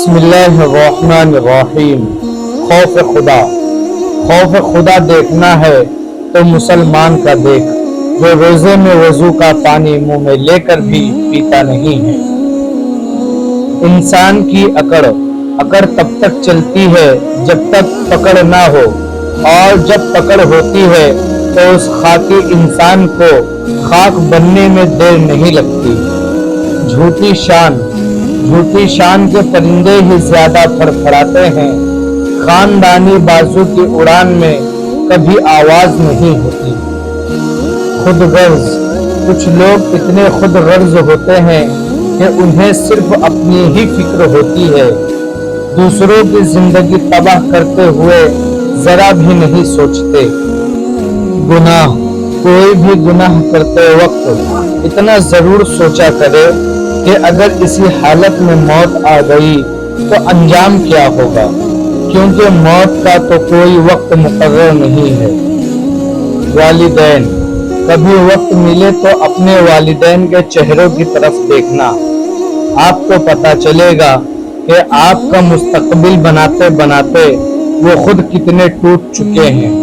بسم اللہ الرحمن الرحیم۔ خوف خدا دیکھنا ہے تو مسلمان کا دیکھ، جو روزے میں وضو کا پانی منہ میں لے کر بھی پیتا نہیں ہے۔ انسان کی اکڑ تب تک چلتی ہے جب تک پکڑ نہ ہو، اور جب پکڑ ہوتی ہے تو اس خاکی انسان کو خاک بننے میں دیر نہیں لگتی۔ جھوٹی شان کے پرندے ہی زیادہ پھڑپھڑاتے ہیں، خاندانی بازو کی اڑان میں کبھی آواز نہیں ہوتی۔ خود غرض، کچھ لوگ اتنے خود غرض ہوتے ہیں کہ انہیں صرف اپنی ہی فکر ہوتی ہے، دوسروں کی زندگی تباہ کرتے ہوئے ذرا بھی نہیں سوچتے۔ کوئی بھی گناہ کرتے وقت اتنا ضرور سوچا کرے کہ اگر اسی حالت میں موت آ گئی تو انجام کیا ہوگا، کیونکہ موت کا تو کوئی وقت مقرر نہیں ہے۔ والدین، کبھی وقت ملے تو اپنے والدین کے چہروں کی طرف دیکھنا، آپ کو پتہ چلے گا کہ آپ کا مستقبل بناتے بناتے وہ خود کتنے ٹوٹ چکے ہیں۔